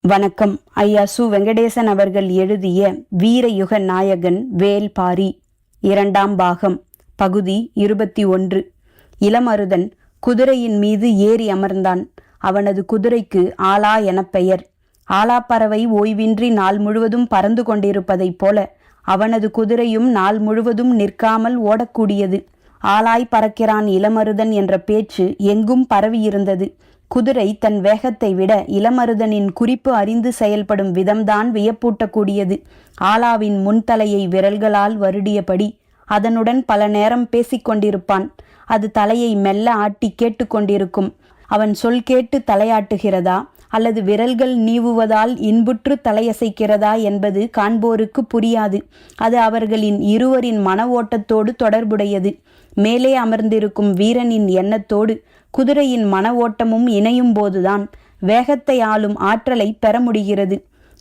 வணக்கம். ஐயா சு. வெங்கடேசன் அவர்கள் எழுதிய வீரயுக நாயகன் வேல்பாரி இரண்டாம் பாகம், பகுதி 21. இளமருதன் குதிரையின் மீது ஏறி அமர்ந்தான். அவனது குதிரைக்கு ஆலா எனப் பெயர். ஆலாப்பறவை ஓய்வின்றி நாள் முழுவதும் பறந்து கொண்டிருப்பதைப் போல அவனது குதிரையும் நாள் முழுவதும் நிற்காமல் ஓடக்கூடியது. ஆலாய் பறக்கிறான் இளமருதன் என்ற பேச்சு எங்கும் பரவியிருந்தது. குதிரை தன் வேகத்தை விட இளமருதனின் குறிப்பு அறிந்து செயல்படும் விதம்தான் வியப்பூட்டக்கூடியது. ஆலாவின் முன்தலையை விரல்களால் வருடியபடி அதனுடன் பல நேரம் பேசிக்கொண்டிருப்பான். அது தலையை மெல்ல ஆட்டி கேட்டுக்கொண்டிருக்கும். அவன் சொல் கேட்டு தலையாட்டுகிறதா அல்லது விரல்கள் நீவுவதால் இன்புற்று தலையசைக்கிறதா என்பது காண்போருக்கு புரியாது. அது அவர்களின் இருவரின் மன ஓட்டத்தோடு தொடர்புடையது. மேலே அமர்ந்திருக்கும் வீரனின் எண்ணத்தோடு குதிரையின் மன ஓட்டமும் இணையும் போதுதான் வேகத்தை ஆளும் ஆற்றலை பெற முடிகிறது.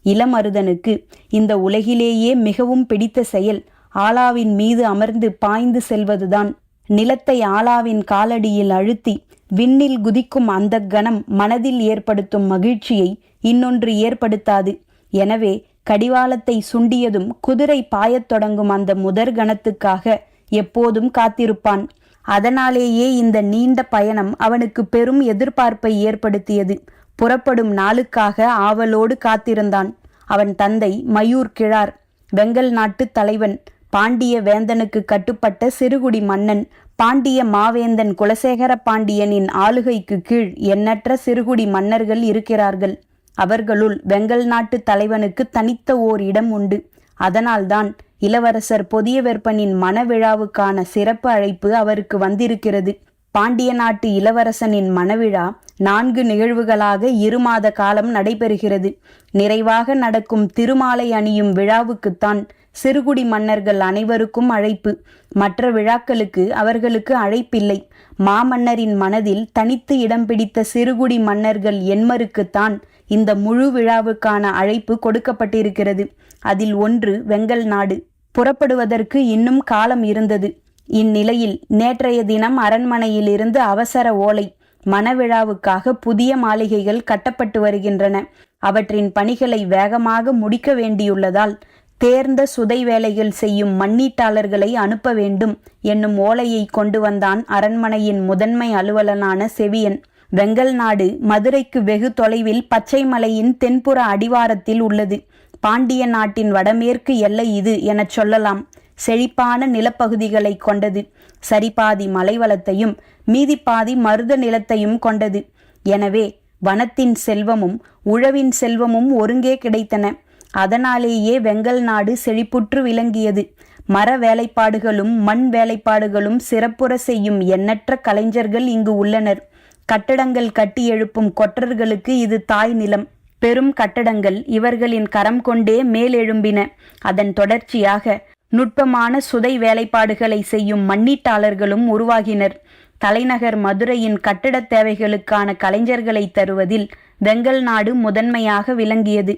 இளமருதனுக்கு இந்த உலகிலேயே மிகவும் பிடித்த செயல் ஆலாவின் மீது அமர்ந்து பாய்ந்து செல்வதுதான். நிலத்தை ஆலாவின் காலடியில் அழுத்தி விண்ணில் குதிக்கும் அந்த கணம் மனதில் ஏற்படுத்தும் மகிழ்ச்சியை இன்னொன்று ஏற்படுத்தாது. எனவே கடிவாளத்தை சுண்டியதும் குதிரை பாயத் தொடங்கும் அந்த முதற் கணத்துக்காக எப்போதும் காத்திருப்பான். அதனாலேயே இந்த நீண்ட பயணம் அவனுக்கு பெரும் எதிர்பார்ப்பை ஏற்படுத்தியது. புறப்படும் நாளுக்காக ஆவலோடு காத்திருந்தான். அவன் தந்தை மயூர் கிழார் வெங்கல் நாட்டு தலைவன், பாண்டிய வேந்தனுக்கு கட்டுப்பட்ட சிறுகுடி மன்னன். பாண்டிய மாவேந்தன் குலசேகர பாண்டியனின் ஆளுகைக்கு கீழ் எண்ணற்ற சிறுகுடி மன்னர்கள் இருக்கிறார்கள். அவர்களுள் வெங்கல் நாட்டு தலைவனுக்கு தனித்த ஓர் இடம் உண்டு. அதனால்தான் இளவரசர் பொதிய வெப்பனின் மணவிழாவுக்கான சிறப்பு அழைப்பு அவருக்கு வந்திருக்கிறது. பாண்டிய நாட்டு இளவரசனின் மணவிழா 4 நிகழ்வுகளாக 2 மாத காலம் நடைபெறுகிறது. நிறைவாக நடக்கும் திருமாலை அணியும் விழாவுக்குத்தான் சிறுகுடி மன்னர்கள் அனைவருக்கும் அழைப்பு. மற்ற விழாக்களுக்கு அவர்களுக்கு அழைப்பில்லை. மாமன்னரின் மனதில் தனித்து இடம் பிடித்த சிறுகுடி மன்னர்கள் எண்மருக்குத்தான் இந்த முழு விழாவுக்கான அழைப்பு கொடுக்கப்பட்டிருக்கிறது. அதில் ஒன்று வெங்கல் நாடு. புறப்படுவதற்கு இன்னும் காலம் இருந்தது. இந்நிலையில் நேற்றைய தினம் அரண்மனையிலிருந்து அவசர ஓலை. மணவிழாவுக்காக புதிய மாளிகைகள் கட்டப்பட்டு வருகின்றன. அவற்றின் பணிகளை வேகமாக முடிக்க வேண்டியுள்ளதால் தேர்ந்த சுதை வேலைகள் செய்யும் மண்ணீட்டாளர்களை அனுப்ப வேண்டும் என்னும் ஓலையை கொண்டு வந்தான் அரண்மனையின் முதன்மை அலுவலனான செவியன். வெங்கல் நாடு மதுரைக்கு வெகு தொலைவில் பச்சை மலையின் தென்புற அடிவாரத்தில் உள்ளது. பாண்டிய நாட்டின் வடமேற்கு எல்லை இது எனச் சொல்லலாம். செழிப்பான நிலப்பகுதிகளை கொண்டது. சரிபாதி மலைவளத்தையும் மீதிப்பாதி மருத நிலத்தையும் கொண்டது. எனவே வனத்தின் செல்வமும் உழவின் செல்வமும் ஒருங்கே கிடைத்தன. அதனாலேயே வெங்கல் நாடு செழிப்புற்று விளங்கியது. மர வேலைப்பாடுகளும் மண் வேலைப்பாடுகளும் சிறப்புற செய்யும் எண்ணற்ற கலைஞர்கள் இங்கு உள்ளனர். கட்டடங்கள் கட்டி எழுப்பும் கொற்றர்களுக்கு இது தாய் நிலம். பெரும் கட்டடங்கள் இவர்களின் கரம் கொண்டே மேலெழும்பின. அதன் தொடர்ச்சியாக நுட்பமான சுதை வேலைப்பாடுகளை செய்யும் மண்ணீட்டாளர்களும் உருவாகினர். தலைநகர் மதுரையின் கட்டடத் தேவைகளுக்கான கலைஞர்களை தருவதில் வெங்கல் நாடு முதன்மையாக விளங்கியது.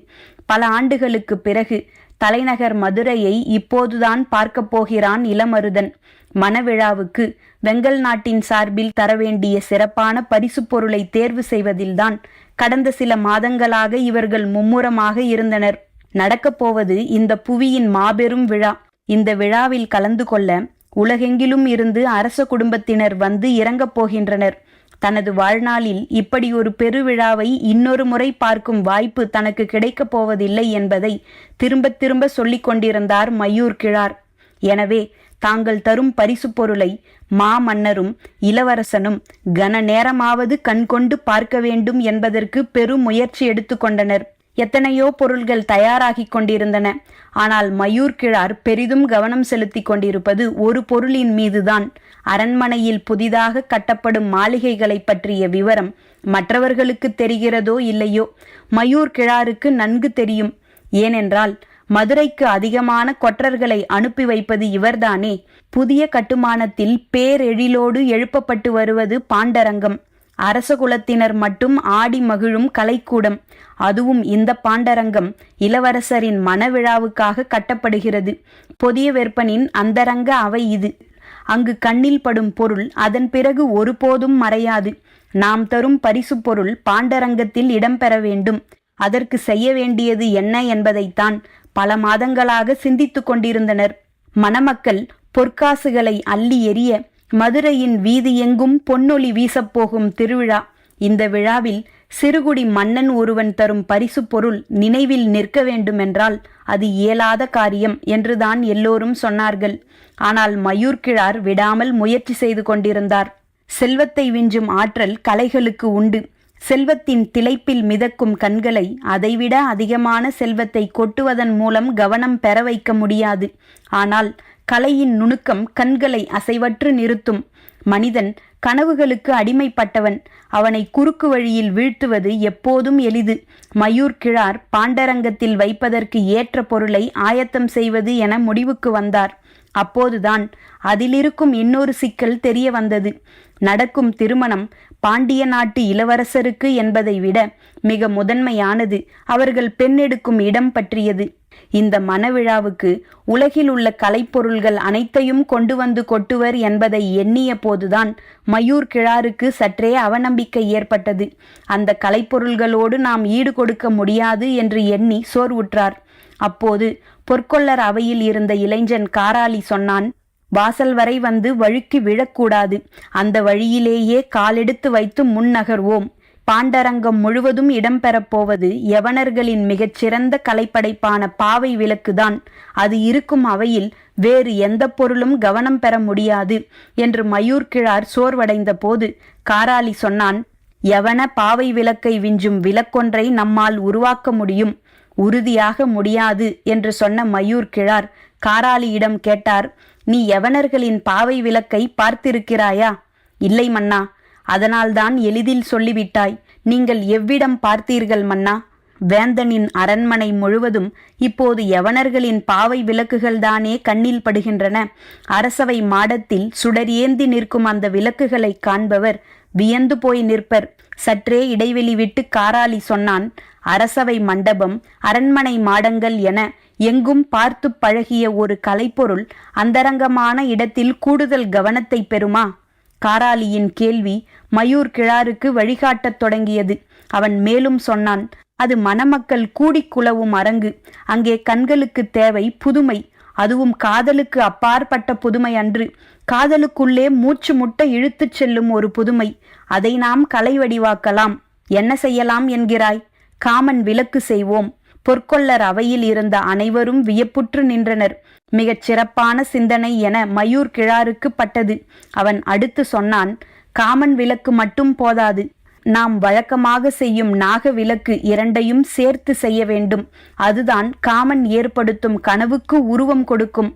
பல ஆண்டுகளுக்கு பிறகு தலைநகர் மதுரையை இப்போதுதான் பார்க்கப் போகிறான் இளமருதன். மணவிழாவுக்கு வெங்கல் நாட்டின் சார்பில் தரவேண்டிய சிறப்பான பரிசு பொருளை தேர்வு செய்வதில்தான் கடந்த சில மாதங்களாக இவர்கள் மும்முரமாக இருந்தனர். நடக்கப் போவது இந்த புவியின் மாபெரும் விழா. இந்த விழாவில் கலந்து கொள்ள உலகெங்கிலும் இருந்து அரச குடும்பத்தினர் வந்து இறங்கப் போகின்றனர். தனது வாழ்நாளில் இப்படி ஒரு பெருவிழாவை இன்னொரு முறை பார்க்கும் வாய்ப்பு தனக்கு கிடைக்கப் போவதில்லை என்பதை திரும்ப திரும்ப சொல்லிக் கொண்டிருந்தார் மயூர் கிழார். எனவே தாங்கள் தரும் பரிசு பொருளை மாமன்னரும் இளவரசனும் கன நேரமாவது கண்கொண்டு பார்க்க வேண்டும் என்பதற்கு பெரும் முயற்சி எடுத்துக்கொண்டனர். எத்தனையோ பொருள்கள் தயாராகி கொண்டிருந்தன. ஆனால் மயூர் கிழார் பெரிதும் கவனம் செலுத்தி கொண்டிருப்பது ஒரு பொருளின் மீதுதான். அரண்மனையில் புதிதாக கட்டப்படும் மாளிகைகளை பற்றிய விவரம் மற்றவர்களுக்கு தெரிகிறதோ இல்லையோ, மயூர் கிழாருக்கு நன்கு தெரியும். ஏனென்றால் மதுரைக்கு அதிகமான கொற்றர்களை அனுப்பி வைப்பது இவர்தானே. புதிய கட்டுமானத்தில் பேரெழிலோடு எழுப்பப்பட்டு வருவது பாண்டரங்கம். அரச குலத்தினர் மட்டும் ஆடி மகிழும் கலைக்கூடம். அதுவும் இந்த பாண்டரங்கம் இளவரசரின் மணவிழாவுக்காக கட்டப்படுகிறது. பொதிய வெப்பனின் அந்தரங்க அவை இது. அங்கு கண்ணில் படும் பொருள் அதன் பிறகு ஒருபோதும் மறையாது. நாம் தரும் பரிசு பொருள் பாண்டரங்கத்தில் இடம்பெற வேண்டும். அதற்கு செய்ய வேண்டியது என்ன என்பதைத்தான் பல மாதங்களாக சிந்தித்துக் கொண்டிருந்தனர். மணமக்கள் பொற்காசுகளை அள்ளி எறிய மதுரையின் வீதி எங்கும் பொன்னொளி வீசப்போகும் திருவிழா. இந்த விழாவில் சிறுகுடி மன்னன் ஒருவன் தரும் பரிசு பொருள் நினைவில் நிற்க வேண்டுமென்றால் அது இயலாத காரியம் என்றுதான் எல்லோரும் சொன்னார்கள். ஆனால் மயூர்கிழார் விடாமல் முயற்சி செய்து கொண்டிருந்தார். செல்வத்தை விஞ்சும் ஆற்றல் கலைகளுக்கு உண்டு. செல்வத்தின் திளைப்பில் மிதக்கும் கண்களை அதைவிட அதிகமான செல்வத்தை கொட்டுவதன் மூலம் கவனம் பெற வைக்க முடியாது. ஆனால் கலையின் நுணுக்கம் கண்களை அசைவற்று நிறுத்தும். மனிதன் கனவுகளுக்கு அடிமைப்பட்டவன். அவனை குறுக்கு வழியில் வீழ்த்துவது எப்போதும் எளிது. மயூர்கிழார் பாண்டரங்கத்தில் வைப்பதற்கு ஏற்ற பொருளை ஆயத்தம் செய்வது என முடிவுக்கு வந்தார். அப்போதுதான் அதிலிருக்கும் இன்னொரு சிக்கல் தெரிய வந்தது. நடக்கும் திருமணம் பாண்டிய நாட்டு இளவரசருக்கு என்பதை விட மிக முதன்மையானது அவர்கள் பெண்ணெடுக்கும் இடம் பற்றியது. இந்த மணவிழாவுக்கு உலகில் உள்ள கலைப்பொருள்கள் அனைத்தையும் கொண்டு வந்து கொட்டுவர் என்பதை எண்ணிய போதுதான் மயூர்கிழாருக்கு சற்றே அவநம்பிக்கை ஏற்பட்டது. அந்த கலைப்பொருள்களோடு நாம் ஈடு கொடுக்க முடியாது என்று எண்ணி சோர்வுற்றார். அப்போது பொற்கொள்ளர் அவையில் இருந்த இளைஞன் காராளி சொன்னான், வாசல் வரை வந்து வழுக்கி விழக்கூடாது. அந்த வழியிலேயே காலெடுத்து வைத்து முன்னகர்வோம். பாண்டரங்கம் முழுவதும் இடம்பெறப்போவது யவனர்களின் மிகச்சிறந்த கலைப்படைப்பான பாவை விளக்குதான். அது இருக்கும் அவையில் வேறு எந்த பொருளும் கவனம் பெற முடியாது என்று மயூர்கிழார் சோர்வடைந்த போது காராளி சொன்னான், யவன பாவை விளக்கை விஞ்சும் விளக்கொன்றை நம்மால் உருவாக்க முடியும். உறுதியாக முடியாது என்று சொன்ன மயூர்கிழார் காராளியிடம் கேட்டார், நீ யவனர்களின் பாவை விளக்கை பார்த்திருக்கிறாயா? இல்லை மன்னா. அதனால்தான் எளிதில் சொல்லிவிட்டாய். நீங்கள் எவ்விடம் பார்த்தீர்கள் மன்னா? வேந்தனின் அரண்மனை முழுவதும் இப்போது யவனர்களின் பாவை விளக்குகள்தானே கண்ணில் படுகின்றன. அரசவை மாடத்தில் சுடர் ஏந்தி நிற்கும் அந்த விளக்குகளை காண்பவர் வியந்து போய் நிற்பர். சற்றே இடைவெளி விட்டு காராளி சொன்னான், அரசவை மண்டபம், அரண்மனை மாடங்கள் என எங்கும் பார்த்து பழகிய ஒரு கலைப்பொருள் அந்தரங்கமான இடத்தில் கூடுதல் கவனத்தை பெறுமா? காராளியின் கேள்வி மயூர்கிழாருக்கு வழிகாட்டத் தொடங்கியது. அவன் மேலும் சொன்னான், அது மணமக்கள் கூடிக்குளவும் அரங்கு. அங்கே கண்களுக்கு தேவை புதுமை. அதுவும் காதலுக்கு அப்பாற்பட்ட புதுமை அன்று. காதலுக்குள்ளே மூச்சு முட்ட இழுத்துச் செல்லும் ஒரு புதுமை. அதை நாம் கலை வடிவாக்கலாம். என்ன செய்யலாம் என்கிறாய்? காமன் விளக்கு செய்வோம். பொற்கொள்ளர் அவையில் இருந்த அனைவரும் வியப்புற்று நின்றனர். மிகச் சிறப்பான சிந்தனை என மயூர்கிழாருக்கு பட்டது. அவன் அடுத்து சொன்னான், காமன் விளக்கு மட்டும் போதாது. நாம் வழக்கமாக செய்யும் நாக விளக்கு இரண்டையும் சேர்த்து செய்ய வேண்டும். அதுதான் காமன் ஏற்படுத்தும் கனவுக்கு உருவம் கொடுக்கும்.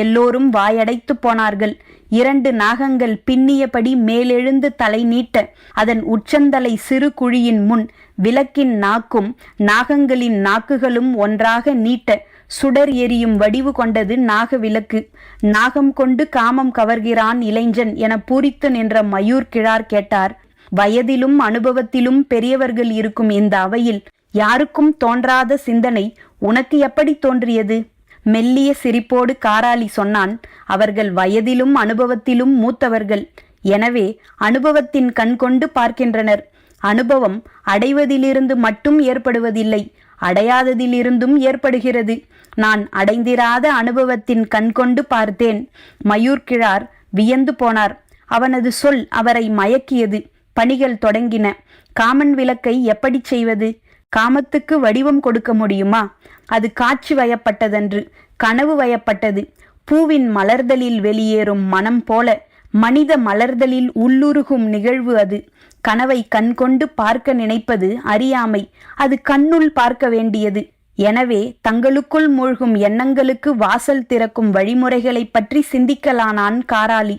எல்லோரும் வாயடைத்து போனார்கள். 2 நாகங்கள் பின்னியபடி மேலெழுந்து தலை நீட்ட அதன் உச்சந்தலை சிறு குழியின் முன் விளக்கின் நாக்கும் நாகங்களின் நாக்குகளும் ஒன்றாக நீட்ட சுடர் எரியும் வடிவு கொண்டது நாக விளக்கு. நாகம் கொண்டு காமம் கவர்கிறான் இளைஞன் என பூரித்து நின்ற மயூர்கிழார் கேட்டார், வயதிலும் அனுபவத்திலும் பெரியவர்கள் இருக்கும் இந்த அவையில் யாருக்கும் தோன்றாத சிந்தனை உனக்கு எப்படி தோன்றியது? மெல்லிய சிரிப்போடு காராளி சொன்னான், அவர்கள் வயதிலும் அனுபவத்திலும் மூத்தவர்கள். எனவே அனுபவத்தின் கண் கொண்டு பார்க்கின்றனர். அனுபவம் அடைவதிலிருந்து மட்டும் ஏற்படுவதில்லை, அடையாததிலிருந்தும் ஏற்படுகிறது. நான் அடைந்திராத அனுபவத்தின் கண் கொண்டு பார்த்தேன். மயூர்கிழார் வியந்து போனார். அவனது சொல் அவரை மயக்கியது. பணிகள் தொடங்கின. காமன் விளக்கை எப்படி செய்வது? காமத்துக்கு வடிவம் கொடுக்க முடியுமா? அது காட்சி வயப்பட்டதன்று, கனவு வயப்பட்டது. பூவின் மலர்தலில் வெளியேறும் மனம் போல மனித மலர்தலில் உள்ளுருகும் நிகழ்வு அது. கனவை கண்கொண்டு பார்க்க நினைப்பது அறியாமை. அது கண்ணுள் பார்க்க வேண்டியது. எனவே தங்களுக்குள் மூழ்கும் எண்ணங்களுக்கு வாசல் திறக்கும் வழிமுறைகளை பற்றி சிந்திக்கலானான் காராளி.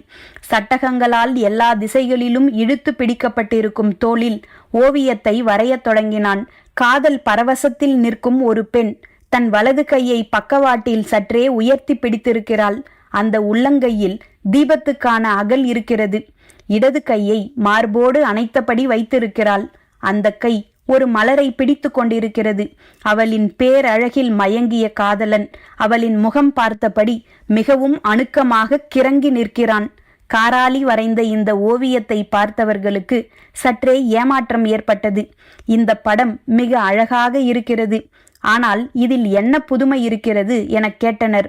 சட்டகங்களால் எல்லா திசைகளிலும் இழுத்து பிடிக்கப்பட்டிருக்கும் தோளில் ஓவியத்தை வரையத் தொடங்கினான். காதல் பரவசத்தில் நிற்கும் ஒரு பெண் தன் வலது கையை பக்கவாட்டில் சற்றே உயர்த்தி பிடித்திருக்கிறாள். அந்த உள்ளங்கையில் தீபத்துக்கான அகல் இருக்கிறது. இடது கையை மார்போடு அணைத்தபடி வைத்திருக்கிறாள். அந்த கை ஒரு மலரை பிடித்து கொண்டிருக்கிறது. அவளின் பேரழகில் மயங்கிய காதலன் அவளின் முகம் பார்த்தபடி மிகவும் அணுக்கமாக கிறங்கி நிற்கிறான். காராலி வரைந்த இந்த ஓவியத்தை பார்த்தவர்களுக்கு சற்றே ஏமாற்றம் ஏற்பட்டது. இந்த படம் மிக அழகாக இருக்கிறது, ஆனால் இதில் என்ன புதுமை இருக்கிறது எனக் கேட்டனர்.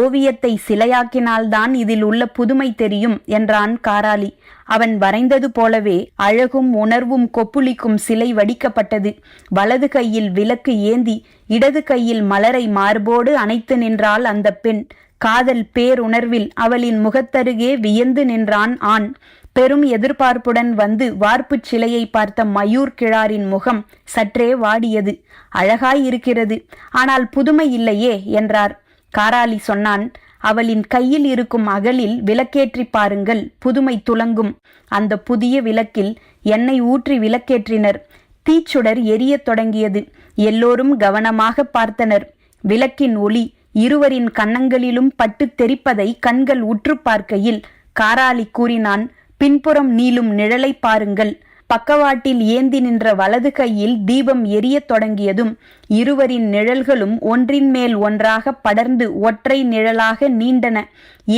ஓவியத்தை சிலையாக்கினால்தான் இதில் உள்ள புதுமை தெரியும் என்றான் காராலி. அவன் வரைந்தது போலவே அழகும் உணர்வும் கொப்புளிக்கும் சிலை வடிக்கப்பட்டது. வலது கையில் விளக்கு ஏந்தி இடது கையில் மலரை மார்போடு அணைத்து நின்றாள் அந்த பெண். காதல் பேருணர்வில் அவளின் முகத்தருகே வியந்து நின்றான் ஆண். பெரும் எதிர்பார்ப்புடன் வந்து வார்ப்புச் சிலையை பார்த்த மயூர் கிழாரின் முகம் சற்றே வாடியது. அழகாயிருக்கிறது, ஆனால் புதுமை இல்லையே என்றார். காராலி சொன்னான், அவளின் கையில் இருக்கும் அகலில் விளக்கேற்றி பாருங்கள், புதுமை துலங்கும். அந்த புதிய விளக்கில் எண்ணெய் ஊற்றி விளக்கேற்றினர். தீச்சுடர் எரியத் தொடங்கியது. எல்லோரும் கவனமாக பார்த்தனர். விளக்கின் ஒளி இருவரின் கன்னங்களிலும் பட்டு தெரிப்பதை கண்கள் உற்று பார்க்கையில் காராலி கூறினான், பின்புறம் நீளும் நிழலை பாருங்கள். பக்கவாட்டில் ஏந்தி நின்ற வலது கையில் தீபம் எரியத் தொடங்கியதும் இருவரின் நிழல்களும் ஒன்றின் மேல் ஒன்றாக படர்ந்து ஒற்றை நிழலாக நீண்டன.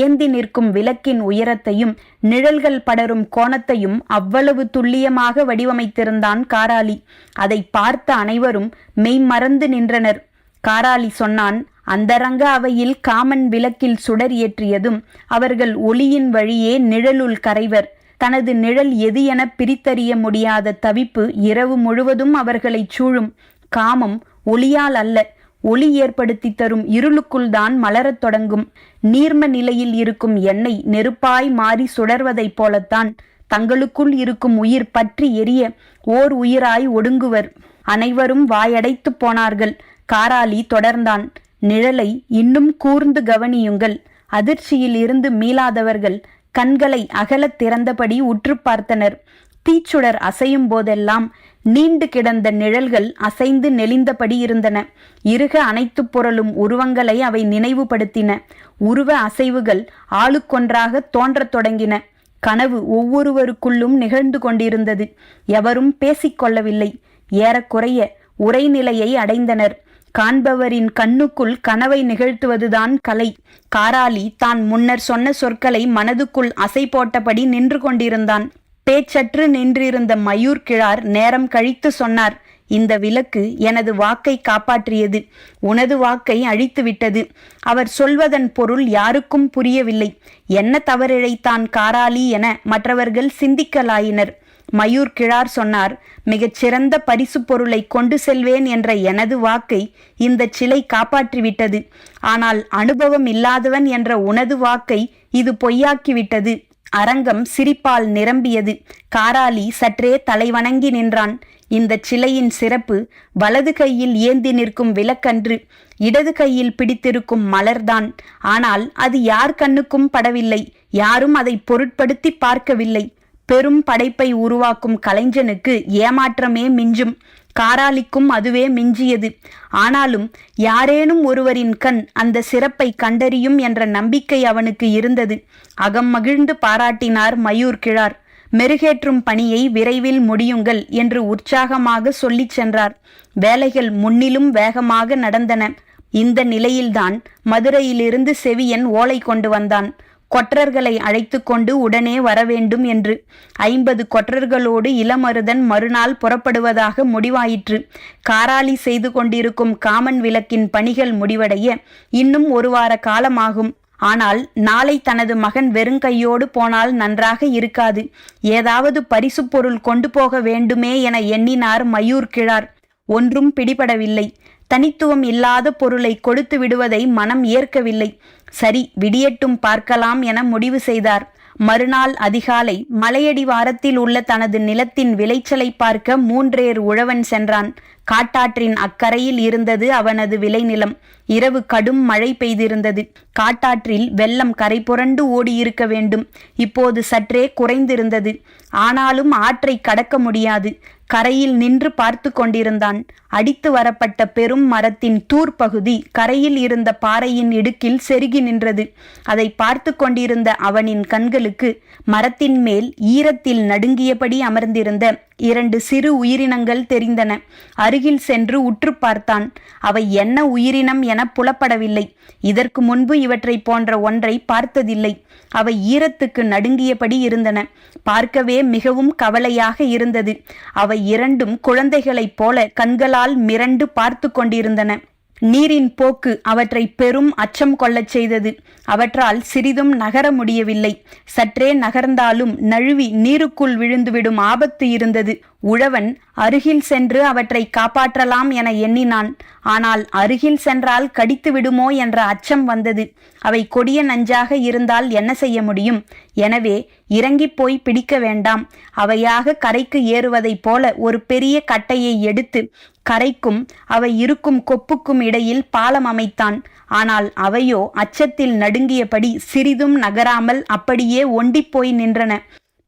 ஏந்தி நிற்கும் விளக்கின் உயரத்தையும் நிழல்கள் படரும் கோணத்தையும் அவ்வளவு துல்லியமாக வடிவமைத்திருந்தான் காராலி. அதை பார்த்த அனைவரும் மெய்மறந்து நின்றனர். காராலி சொன்னான், அந்தரங்க அவையில் காமன் விளக்கில் சுடர் ஏற்றியதும் அவர்கள் ஒளியின் வழியே நிழலுள் கரைவர். தனது நிழல் எது என பிரித்தறிய முடியாத தவிப்பு இரவு முழுவதும் அவர்களை சூழும். காமம் ஒளியால் அல்ல, ஒளி ஏற்படுத்தி தரும் இருளுக்குள் தான் மலரத் தொடங்கும். நீர்ம நிலையில் இருக்கும் எண்ணெய் நெருப்பாய் மாறி சுடர்வதைப் போலத்தான் தங்களுக்குள் இருக்கும் உயிர் பற்றி எரிய ஓர் உயிராய் ஒடுங்குவர். அனைவரும் வாயடைத்து போனார்கள். காராலி தொடர்ந்தான், நிழலை இன்னும் கூர்ந்து கவனியுங்கள். அதிர்ச்சியில் இருந்து மீளாதவர்கள் கண்களை அகலத் திறந்தபடி உற்று பார்த்தனர். தீச்சுடர் அசையும் போதெல்லாம் நீண்டு கிடந்த நிழல்கள் அசைந்து நெளிந்தபடி இருந்தன. இறுக அனைத்து புரளும் உருவங்களை அவை நினைவுபடுத்தின. உருவ அசைவுகள் ஆளுக்கொன்றாக தோன்றத் தொடங்கின. கனவு ஒவ்வொருவருக்குள்ளும் நிகழ்ந்து கொண்டிருந்தது. எவரும் பேசிக்கொள்ளவில்லை. ஏறக்குறைய உரைநிலையை அடைந்தனர். காண்பவரின் கண்ணுக்குள் கனவை நிகழ்த்துவதுதான் கலை. காராலி தான் முன்னர் சொன்ன சொற்களை மனதுக்குள் அசை போட்டபடி நின்று கொண்டிருந்தான். பேச்சற்று நின்றிருந்த மயூர் கிழார் நேரம் கழித்து சொன்னார், இந்த விளக்கு எனது வாக்கை காப்பாற்றியது, உனது வாக்கை அழித்துவிட்டது. அவர் சொல்வதன் பொருள் யாருக்கும் புரியவில்லை. என்ன தவறிழைத்தான் காராலி என மற்றவர்கள் சிந்திக்கலாயினர். மயூர் கிழார் சொன்னார், மிகச் சிறந்த பரிசு பொருளை கொண்டு செல்வேன் என்ற எனது வாக்கை இந்த சிலை காப்பாற்றிவிட்டது. ஆனால் அனுபவம் இல்லாதவன் என்ற உனது வாக்கை இது பொய்யாக்கிவிட்டது. அரங்கம் சிரிப்பால் நிரம்பியது. காராலி சற்றே தலைவணங்கி நின்றான். இந்த சிலையின் சிறப்பு வலது கையில் ஏந்தி நிற்கும் விளக்கன்று, இடது கையில் பிடித்திருக்கும் மலர்தான். ஆனால் அது யார் கண்ணுக்கும் படவில்லை. யாரும் அதை பொருட்படுத்தி பார்க்கவில்லை. பெரும் படைப்பை உருவாக்கும் கலைஞனுக்கு ஏமாற்றமே மிஞ்சும். காராலிக்கும் அதுவே மிஞ்சியது. ஆனாலும் யாரேனும் ஒருவரின் கண் அந்த சிறப்பை கண்டறியும் என்ற நம்பிக்கை அவனுக்கு இருந்தது. அகம் மகிழ்ந்து பாராட்டினார் மயூர் கிழார். மெருகேற்றும் பணியை விரைவில் முடியுங்கள் என்று உற்சாகமாக சொல்லிச் சென்றார். வேலைகள் முன்னிலும் வேகமாக நடந்தன. இந்த நிலையில்தான் மதுரையிலிருந்து செவியன் ஓலை கொண்டு வந்தான். கொற்றர்களை அழைத்து கொண்டு உடனே வரவேண்டும் என்று. 50 கொற்றர்களோடு இளமருதன் மறுநாள் புறப்படுவதாக முடிவாயிற்று. காராலி செய்து கொண்டிருக்கும் காமன் விளக்கின் பணிகள் முடிவடைய இன்னும் 1 வார காலமாகும். ஆனால் நாளை தனது மகன் வெறுங்கையோடு போனால் நன்றாக இருக்காது. ஏதாவது பரிசு பொருள் கொண்டு போக வேண்டுமே என எண்ணினார் மயூர் கிழார். ஒன்றும் பிடிபடவில்லை. தனித்துவம் இல்லாத பொருளை கொடுத்து விடுவதை மனம் ஏற்கவில்லை. சரி, விடியட்டும் பார்க்கலாம் என முடிவு செய்தார். மறுநாள் அதிகாலை மலையடிவாரத்தில் உள்ள தனது நிலத்தின் விளைச்சலை பார்க்க 3 உழவன் சென்றான். காட்டாற்றின் அக்கரையில் இருந்தது அவனது விளைநிலம். இரவு கடும் மழை பெய்திருந்தது. காட்டாற்றில் வெள்ளம் கரை புரண்டு ஓடியிருக்க வேண்டும். இப்போது சற்றே குறைந்திருந்தது. ஆனாலும் ஆற்றை கடக்க முடியாது. கரையில் நின்று பார்த்து கொண்டிருந்தான். அடித்து வரப்பட்ட பெரும் மரத்தின் தூர் பகுதி கரையில் இருந்த பாறையின் இடுக்கில் செருகி நின்றது. அதை பார்த்து கொண்டிருந்த அவனின் கண்களுக்கு மரத்தின் மேல் ஈரத்தில் நடுங்கியபடி அமர்ந்திருந்த 2 சிறு உயிரினங்கள் தெரிந்தன. அருகில் சென்று உற்று பார்த்தான். அவை என்ன உயிரினம் என புலப்படவில்லை. இதற்கு முன்பு இவற்றை போன்ற ஒன்றை பார்த்ததில்லை. அவை ஈரத்துக்கு நடுங்கியபடி இருந்தன. பார்க்கவே மிகவும் கவலையாக இருந்தது. அவை இரண்டும் குழந்தைகளைப் போல கண்களால் மிரண்டு பார்த்து கொண்டிருந்தன. நீரின் போக்கு அவற்றை பெரும் அச்சம் கொள்ளச் செய்தது. அவற்றால் சிறிதும் நகர முடியவில்லை. சற்றே நகர்ந்தாலும் நழுவி நீருக்குள் விழுந்துவிடும் ஆபத்து இருந்தது. உழவன் அருகில் சென்று அவற்றை காப்பாற்றலாம் என எண்ணினான். ஆனால் அருகில் சென்றால் கடித்து விடுமோ என்ற அச்சம் வந்தது. அவை கொடிய நஞ்சாக இருந்தால் என்ன செய்ய முடியும்? எனவே இறங்கி போய் பிடிக்க வேண்டாம். அவையாக கரைக்கு ஏறுவதைப் போல ஒரு பெரிய கட்டையை எடுத்து கரைக்கும் அவை இருக்கும் கொப்புக்கும் இடையில் பாலம் அமைத்தான். ஆனால் அவையோ அச்சத்தில் நடுங்கியபடி சிறிதும் நகராமல் அப்படியே ஒண்டிப்போய் நின்றன.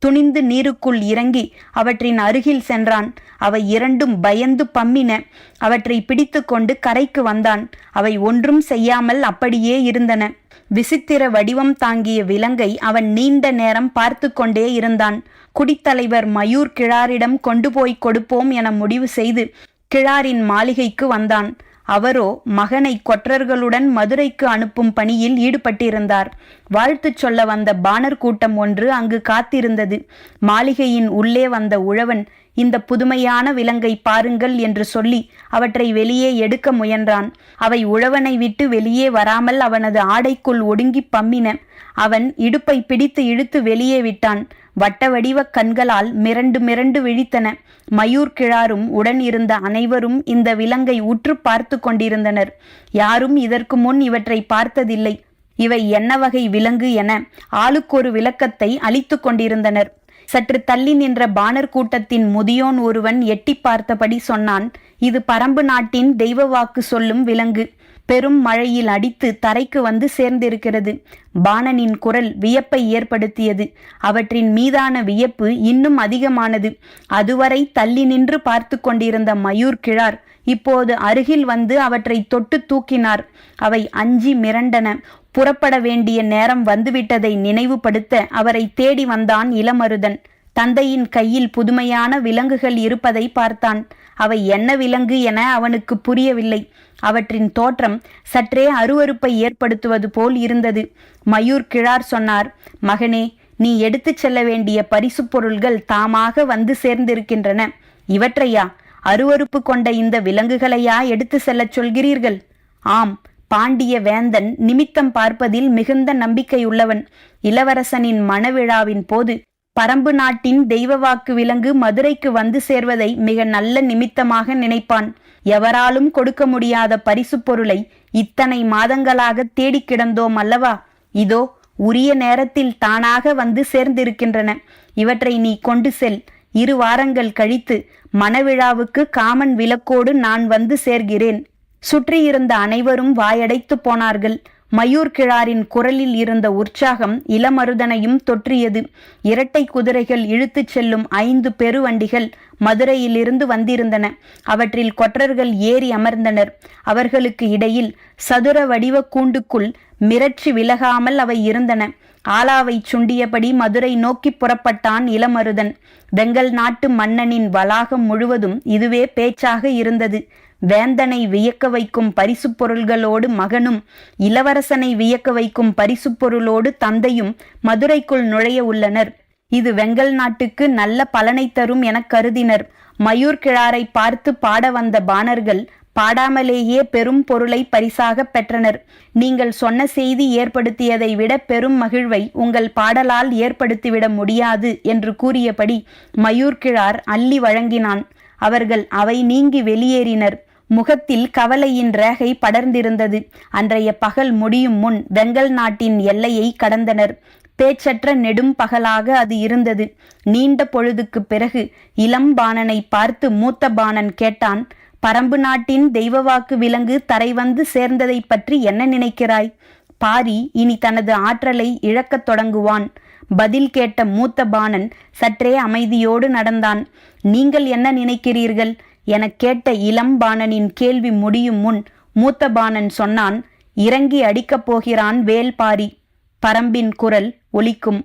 துணிந்து நீருக்குள் இறங்கி அவற்றின் அருகில் சென்றான். அவை இரண்டும் பயந்து பம்மின. அவற்றை பிடித்து கொண்டு கரைக்கு வந்தான். அவை ஒன்றும் செய்யாமல் அப்படியே இருந்தன. விசித்திர வடிவம் தாங்கிய விலங்கை அவன் நீண்ட நேரம் பார்த்து கொண்டே இருந்தான். குடித்தலைவர் மயூர் கிழாரிடம் கொண்டு போய் கொடுப்போம் என முடிவு செய்து கிழாரின் மாளிகைக்கு வந்தான். அவரோ மகனை கொற்றர்களுடன் மதுரைக்கு அனுப்பும் பணியில் ஈடுபட்டிருந்தார். வாழ்த்து சொல்ல வந்த பாணர் கூட்டம் ஒன்று அங்கு காத்திருந்தது. மாளிகையின் உள்ளே வந்த உழவன், இந்த புதுமையான விலங்கை பாருங்கள் என்று சொல்லி அவற்றை வெளியே எடுக்க முயன்றான். அவை உழவனை விட்டு வெளியே வராமல் அவனது ஆடைக்குள் ஒடுங்கி பம்மின. அவன் இடுப்பை பிடித்து இழுத்து வெளியே விட்டான். வட்ட வடிவ கண்களால் மிரண்டு மிரண்டு விழித்தன. மயூர் கிழாரும் உடன் இருந்த அனைவரும் இந்த விலங்கை உற்று பார்த்து கொண்டிருந்தனர். யாரும் இதற்கு முன் இவற்றை பார்த்ததில்லை. இவை என்ன வகை விலங்கு என ஆளுக்கொரு விளக்கத்தை அளித்து கொண்டிருந்தனர். சற்று தள்ளி நின்ற பாணர் கூட்டத்தின் முதியோன் ஒருவன் எட்டி பார்த்தபடி சொன்னான், இது பரம்பு நாட்டின் தெய்வ வாக்கு சொல்லும் விலங்கு. பெரும் மழையில் அடித்து தரைக்கு வந்து சேர்ந்திருக்கிறது. பாணனின் குரல் வியப்பை ஏற்படுத்தியது. அவற்றின் மீதான வியப்பு இன்னும் அதிகமானது. அதுவரை தள்ளி நின்று பார்த்து கொண்டிருந்த மயூர் கிழார் இப்போது அருகில் வந்து அவற்றை தொட்டு தூக்கினார். அவை அஞ்சி மிரண்டன. புறப்பட வேண்டிய நேரம் வந்துவிட்டதை நினைவுபடுத்த அவரை தேடி வந்தான் இளமருதன். தந்தையின் கையில் புதுமையான விலங்குகள் இருப்பதை பார்த்தான். அவை என்ன விலங்கு என அவனுக்கு புரியவில்லை. அவற்றின் தோற்றம் சற்றே அருவருப்பை ஏற்படுத்துவது போல் இருந்தது. மயூர் கிழார் சொன்னார், மகனே, நீ எடுத்துச் செல்ல வேண்டிய பரிசு பொருள்கள் தாமாக வந்து சேர்ந்திருக்கின்றன. இவற்றையா, அருவருப்பு கொண்ட இந்த விலங்குகளையா எடுத்து செல்லச் சொல்கிறீர்கள்? ஆம், பாண்டிய வேந்தன் நிமித்தம் பார்ப்பதில் மிகுந்த நம்பிக்கையுள்ளவன். இளவரசனின் மணவிழாவின் போது பரம்பு நாட்டின் தெய்வ வாக்கு விலங்கு மதுரைக்கு வந்து சேர்வதை மிக நல்ல நிமித்தமாக நினைப்பான். எவராலும் கொடுக்க முடியாத பரிசு பொருளை இத்தனை மாதங்களாக தேடி கிடந்தோம் அல்லவா? இதோ உரிய நேரத்தில் தானாக வந்து சேர்ந்திருக்கின்றன. இவற்றை நீ கொண்டு செல். 2 வாரங்கள் கழித்து மணவிழாவுக்கு காமன் விளக்கோடு நான் வந்து சேர்கிறேன். சுற்றியிருந்த அனைவரும் வாயடைத்து போனார்கள். மயூர் கிழாரின் குரலில் இருந்த உற்சாகம் இளமருதனையும் தொற்றியது. 2 குதிரைகள் இழுத்துச் செல்லும் 5 பெருவண்டிகள் மதுரையிலிருந்து வந்திருந்தன. அவற்றில் கொற்றர்கள் ஏறி அமர்ந்தனர். அவர்களுக்கு இடையில் சதுர வடிவ கூண்டுக்குள் மிரட்சி விலகாமல் அவை இருந்தன. ஆலாவை சுண்டியபடி மதுரை நோக்கி புறப்பட்டான் இளமருதன். வெங்கல் நாட்டு மன்னனின் வளாகம் முழுவதும் இதுவே பேச்சாக இருந்தது. வேந்தனை வியக்க வைக்கும் பரிசு பொருள்களோடு மகனும், இளவரசனை வியக்க வைக்கும் பரிசு பொருளோடு தந்தையும் மதுரைக்குள் நுழைய உள்ளனர். இது வெங்கல் நாட்டுக்கு நல்ல பலனை தரும் என கருதினர். மயூர் கிழாரை பார்த்து பாட வந்த பாணர்கள் பாடாமலேயே பெரும் பொருளை பரிசாக பெற்றனர். நீங்கள் சொன்ன செய்தி ஏற்படுத்தியதை விட பெரும் மகிழ்வை உங்கள் பாடலால் ஏற்படுத்திவிட முடியாது என்று கூறியபடி மயூர் கிழார் அள்ளி வழங்கினான். அவர்கள் அவை நீங்கி வெளியேறினர். முகத்தில் கவலையின் ரேகை படர்ந்திருந்தது. அன்றைய பகல் முடியும் முன் வெங்கல் நாட்டின் எல்லையை கடந்தனர். பேச்சற்ற நெடும் பகலாக அது இருந்தது. நீண்ட பொழுதுக்கு பிறகு இளம் பாணனை பார்த்து மூத்த பாணன் கேட்டான், பரம்பு நாட்டின் தெய்வவாக்கு விலங்கு தரை வந்து சேர்ந்ததை பற்றி என்ன நினைக்கிறாய்? பாரி இனி தனது ஆற்றலை இழக்கத் தொடங்குவான். பதில் கேட்ட மூத்த பாணன் சற்றே அமைதியோடு நடந்தான். நீங்கள் என்ன நினைக்கிறீர்கள் என கேட்ட இளம் பாணனின் கேள்வி முடியும் முன் மூத்த பாணன் சொன்னான், இறங்கி அடிக்கப் போகிறான் வேல்பாரி. பரம்பின் குரல் ஒலிக்கும்.